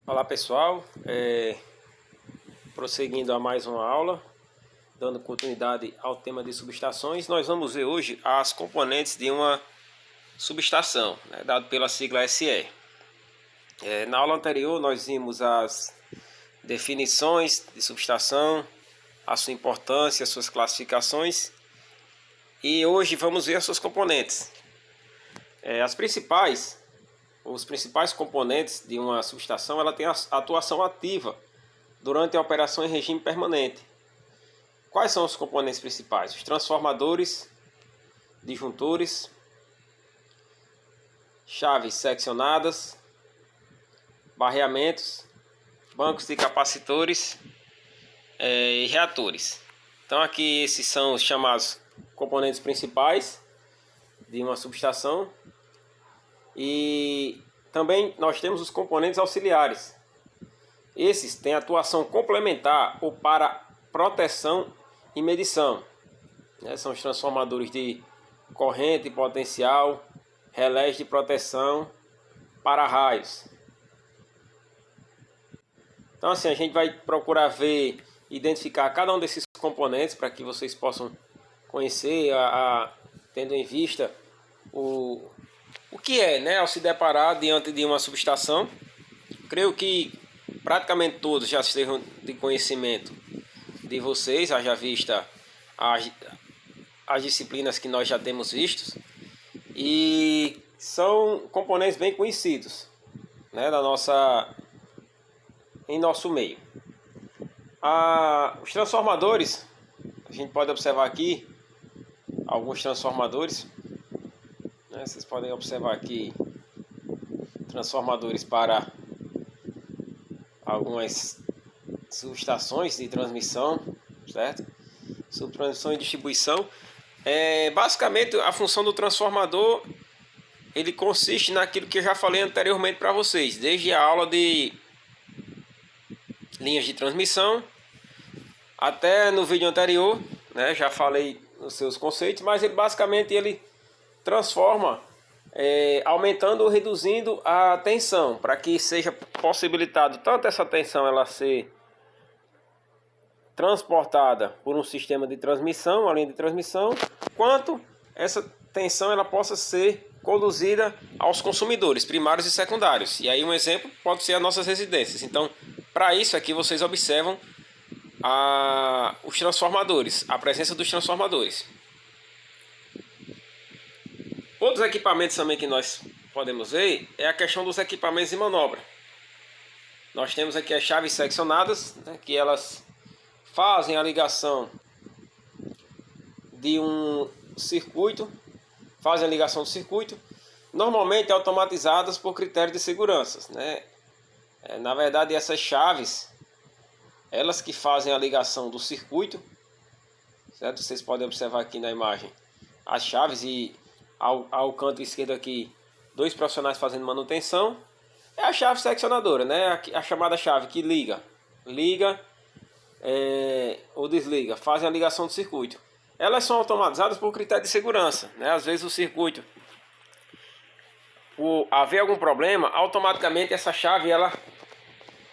Olá pessoal, prosseguindo a mais uma aula, dando continuidade ao tema de subestações, nós vamos ver hoje as componentes de uma subestação, né, dado pela sigla SE. Na aula anterior nós vimos as definições de subestação, a sua importância, as suas classificações, e hoje vamos ver as suas componentes. Os principais componentes de uma subestação, ela tem a atuação ativa durante a operação em regime permanente. Quais são os componentes principais? Os transformadores, disjuntores, chaves seccionadas, barreamentos, bancos de capacitores e reatores. Então aqui esses são os chamados componentes principais de uma subestação. E também nós temos os componentes auxiliares. Esses têm atuação complementar ou para proteção e medição. São os transformadores de corrente potencial, relés de proteção, para-raios. Então assim, a gente vai procurar identificar cada um desses componentes para que vocês possam conhecer, tendo em vista o que é, né, ao se deparar diante de uma subestação. Creio que praticamente todos já estejam de conhecimento de vocês, haja vista as disciplinas que nós já temos vistos, e são componentes bem conhecidos, né, em nosso meio. Os transformadores, a gente pode observar aqui alguns transformadores. Vocês podem observar aqui transformadores para algumas subestações de transmissão, certo? Subtransmissão e distribuição. Basicamente, a função do transformador, ele consiste naquilo que eu já falei anteriormente para vocês, desde a aula de linhas de transmissão até no vídeo anterior, né? Já falei os seus conceitos, mas ele transforma, aumentando ou reduzindo a tensão, para que seja possibilitado tanto essa tensão ela ser transportada por um sistema de transmissão, uma linha de transmissão, quanto essa tensão ela possa ser conduzida aos consumidores primários e secundários. E aí um exemplo pode ser as nossas residências. Então, para isso aqui vocês observam os transformadores, a presença dos transformadores. Outros equipamentos também que nós podemos ver é a questão dos equipamentos de manobra. Nós temos aqui as chaves seccionadas, né, que elas fazem a ligação de um circuito, do circuito, normalmente automatizadas por critério de segurança, né? Na verdade, essas chaves, elas que fazem a ligação do circuito, certo? Vocês podem observar aqui na imagem as chaves e ao canto esquerdo aqui, dois profissionais fazendo manutenção. É a chave seccionadora, né? A chamada chave que liga ou desliga, fazem a ligação do circuito. Elas são automatizadas por critério de segurança, né? Às vezes o circuito, por haver algum problema, automaticamente essa chave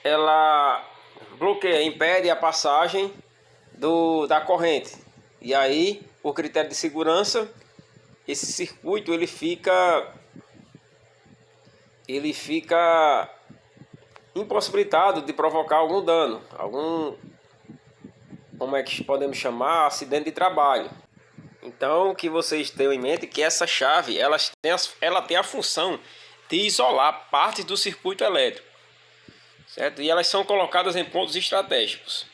ela bloqueia, impede a passagem da corrente. E aí, por critério de segurança, esse circuito ele fica impossibilitado de provocar algum dano, como é que podemos chamar, acidente de trabalho. Então, que vocês tenham em mente que essa chave ela tem a função de isolar partes do circuito elétrico, certo? E elas são colocadas em pontos estratégicos.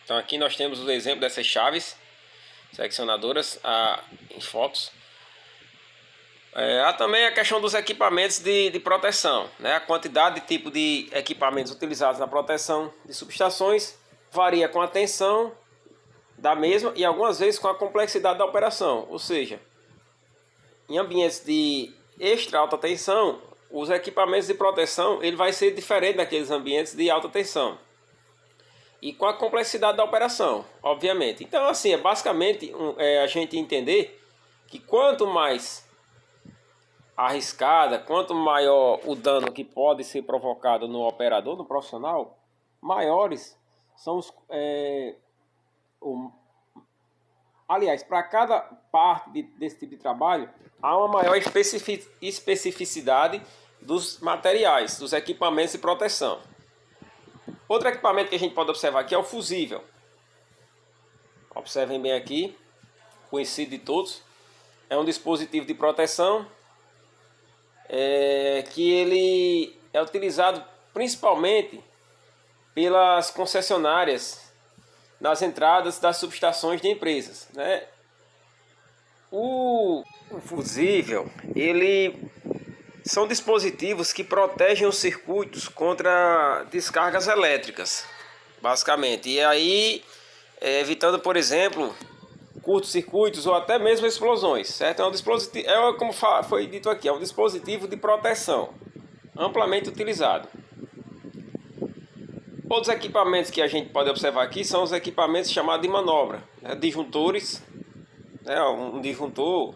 Então aqui nós temos o exemplo dessas chaves seccionadoras em fotos. Há também a questão dos equipamentos de proteção, né? A quantidade de tipo de equipamentos utilizados na proteção de subestações varia com a tensão da mesma e algumas vezes com a complexidade da operação. Ou seja, em ambientes de extra alta tensão, os equipamentos de proteção ele vai ser diferente daqueles ambientes de alta tensão. E com a complexidade da operação, obviamente. Então assim, basicamente a gente entender que quanto mais arriscada, quanto maior o dano que pode ser provocado no operador, no profissional, maiores são os... aliás, para cada parte desse tipo de trabalho, há uma maior especificidade dos materiais, dos equipamentos de proteção. Outro equipamento que a gente pode observar aqui é o fusível. Observem bem aqui, conhecido de todos. É um dispositivo de proteção que ele é utilizado principalmente pelas concessionárias nas entradas das subestações de empresas, né? O fusível, são dispositivos que protegem os circuitos contra descargas elétricas, basicamente. E aí, evitando, por exemplo, curtos-circuitos ou até mesmo explosões, certo? É um dispositivo, como foi dito aqui, é um dispositivo de proteção, amplamente utilizado. Outros equipamentos que a gente pode observar aqui são os equipamentos chamados de manobra, né? Disjuntores, né? Um disjuntor,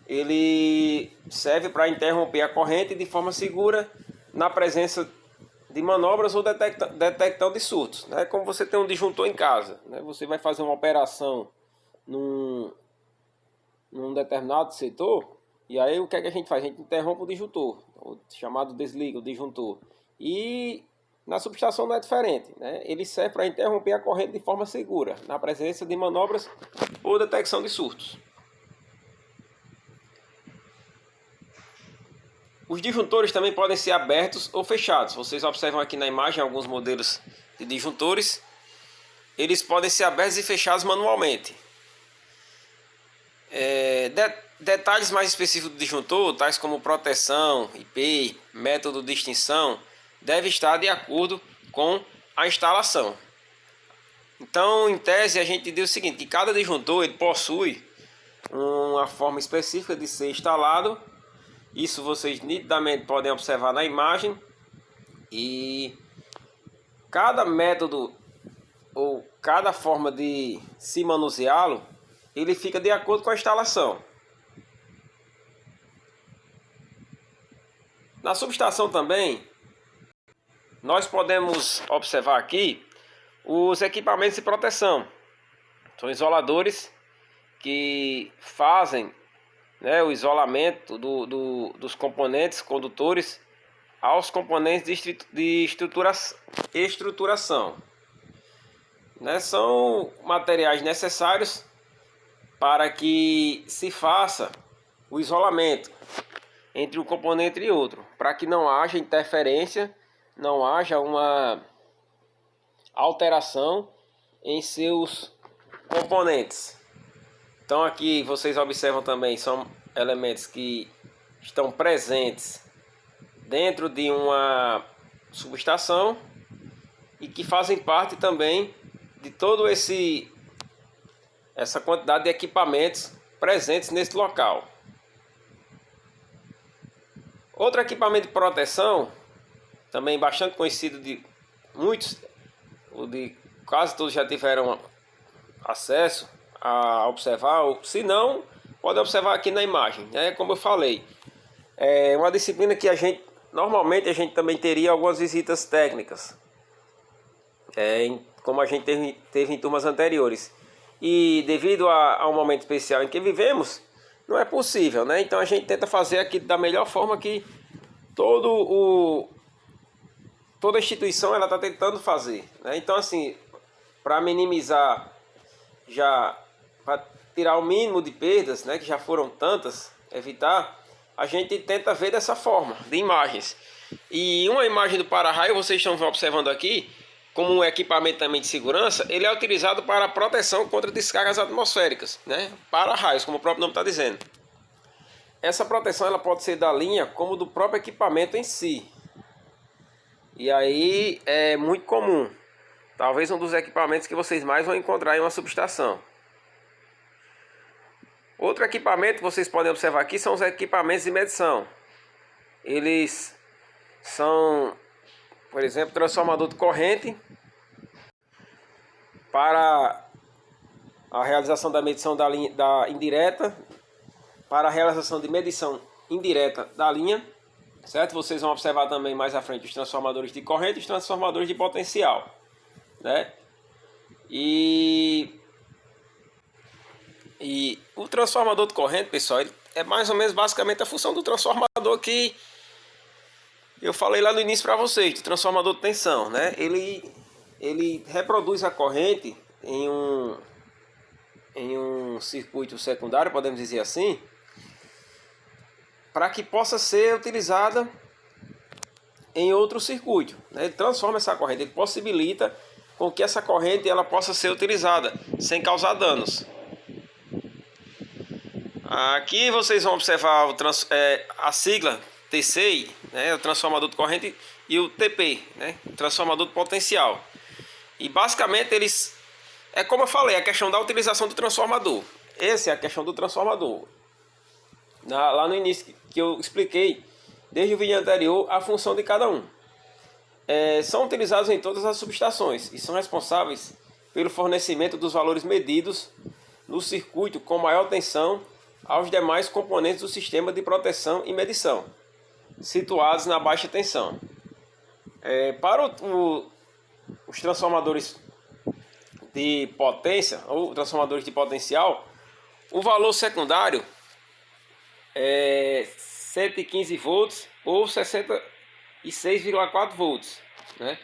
ele serve para interromper a corrente de forma segura na presença de manobras ou detecção de surtos, né? Como você tem um disjuntor em casa, né? Você vai fazer uma operação num determinado setor, e aí o que é que a gente faz? A gente interrompe o disjuntor, o chamado desliga o disjuntor. E na subestação não é diferente, né? Ele serve para interromper a corrente de forma segura na presença de manobras ou detecção de surtos. Os disjuntores também podem ser abertos ou fechados. Vocês observam aqui na imagem alguns modelos de disjuntores. Eles podem ser abertos e fechados manualmente. Detalhes mais específicos do disjuntor, tais como proteção, IP, método de extinção, deve estar de acordo com a instalação. Então, em tese, a gente diz o seguinte, que cada disjuntor ele possui uma forma específica de ser instalado. Isso vocês nitidamente podem observar na imagem. E cada método ou cada forma de se manuseá-lo, ele fica de acordo com a instalação. Na subestação também, nós podemos observar aqui os equipamentos de proteção. São isoladores que fazem, né, o isolamento dos componentes condutores aos componentes de estruturação. Né, são materiais necessários para que se faça o isolamento entre um componente e outro, para que não haja interferência, não haja uma alteração em seus componentes. Então aqui vocês observam também, são elementos que estão presentes dentro de uma subestação e que fazem parte também de todo essa quantidade de equipamentos presentes nesse local. Outro equipamento de proteção, também bastante conhecido de muitos, ou de quase todos já tiveram acesso a observar, ou se não, pode observar aqui na imagem, né? Como eu falei, é uma disciplina que normalmente a gente também teria algumas visitas técnicas, como a gente teve em turmas anteriores. E devido ao momento especial em que vivemos, não é possível, né? Então a gente tenta fazer aqui da melhor forma que toda instituição ela está tentando fazer, né? Então assim, para minimizar, para tirar o mínimo de perdas, né, que já foram tantas, evitar, a gente tenta ver dessa forma, de imagens. E uma imagem do para-raio, vocês estão observando aqui, como um equipamento também de segurança, ele é utilizado para proteção contra descargas atmosféricas, né? Para-raios, como o próprio nome está dizendo. Essa proteção ela pode ser da linha como do próprio equipamento em si. E aí é muito comum. Talvez um dos equipamentos que vocês mais vão encontrar em uma subestação. Outro equipamento que vocês podem observar aqui são os equipamentos de medição. Eles são, por exemplo, transformador de corrente para a realização da medição da indireta para a realização de medição indireta da linha, certo? Vocês vão observar também mais à frente os transformadores de corrente e os transformadores de potencial, né? E o transformador de corrente, pessoal, ele é mais ou menos basicamente a função do transformador que eu falei lá no início para vocês, do transformador de tensão, né? Ele reproduz a corrente em um circuito secundário, podemos dizer assim, para que possa ser utilizada em outro circuito, né? Ele transforma essa corrente, ele possibilita com que essa corrente ela possa ser utilizada sem causar danos. Aqui vocês vão observar a sigla TCI, né, o transformador de corrente, e o TP, né, o transformador de potencial. E basicamente eles, é como eu falei, a questão da utilização do transformador. Essa é a questão do transformador. Lá no início que eu expliquei, desde o vídeo anterior, a função de cada um. São utilizados em todas as subestações e são responsáveis pelo fornecimento dos valores medidos no circuito com maior tensão aos demais componentes do sistema de proteção e medição, situados na baixa tensão. Para os transformadores de potência ou transformadores de potencial, o valor secundário é 115 volts ou 66,4 volts, né?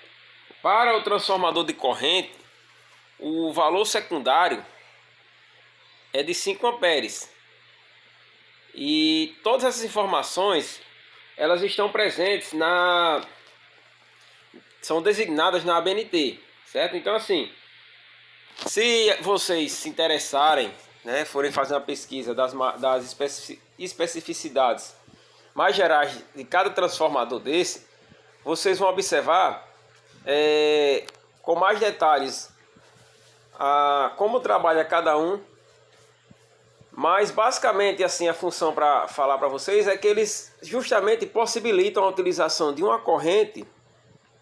Para o transformador de corrente, o valor secundário é de 5 amperes. E todas essas informações, elas estão presentes são designadas na ABNT, certo? Então assim, se vocês se interessarem, né, forem fazer uma pesquisa das especificidades mais gerais de cada transformador desse, vocês vão observar com mais detalhes como trabalha cada um. Mas basicamente assim, a função para falar para vocês é que eles justamente possibilitam a utilização de uma corrente,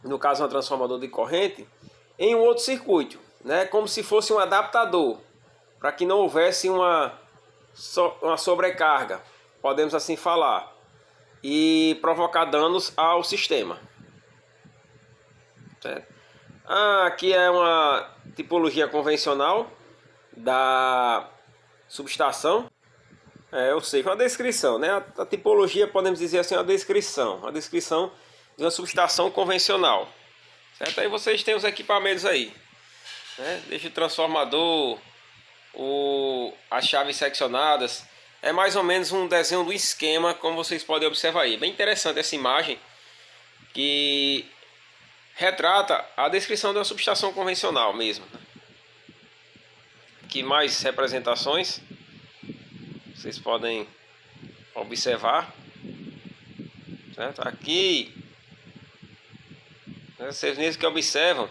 no caso um transformador de corrente, em um outro circuito, né? Como se fosse um adaptador, para que não houvesse uma sobrecarga, podemos assim falar, e provocar danos ao sistema. Certo? Aqui é uma tipologia convencional da subestação, ou seja, uma descrição, né? A tipologia, podemos dizer assim, uma descrição de uma subestação convencional, certo? Aí vocês têm os equipamentos aí, né? Desde o transformador, as chaves seccionadas, é mais ou menos um desenho do esquema, como vocês podem observar aí. Bem interessante essa imagem que retrata a descrição de uma subestação convencional mesmo. Aqui mais representações, vocês podem observar, certo? Aqui, vocês mesmos que observam,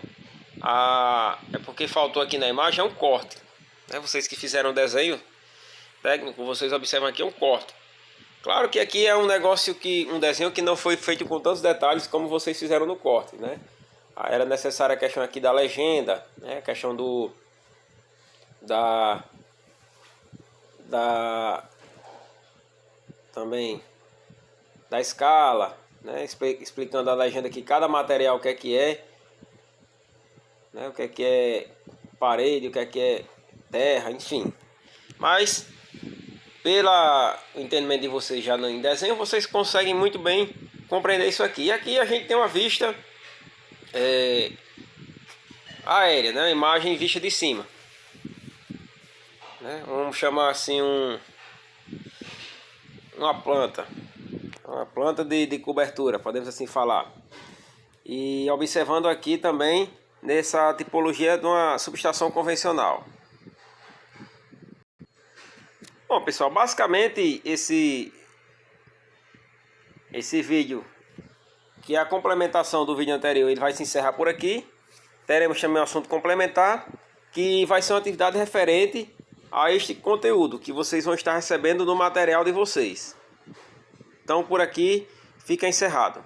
é porque faltou aqui na imagem é um corte, né? Vocês que fizeram o desenho técnico, vocês observam aqui um corte. Claro que aqui é um desenho que não foi feito com tantos detalhes como vocês fizeram no corte, né? Era necessária a questão aqui da legenda, né? A questão também da escala, né? Explicando a legenda aqui, cada material o que é, né? O que é parede, o que é terra, enfim. Mas pelo entendimento de vocês já em desenho, vocês conseguem muito bem compreender isso aqui. E aqui a gente tem uma vista aérea, né? Imagem vista de cima, né? Vamos chamar assim uma planta de cobertura, podemos assim falar. E observando aqui também nessa tipologia de uma subestação convencional. Bom, pessoal, basicamente esse vídeo, que é a complementação do vídeo anterior, ele vai se encerrar por aqui. Teremos também um assunto complementar, que vai ser uma atividade referente a este conteúdo que vocês vão estar recebendo no material de vocês. Então por aqui fica encerrado.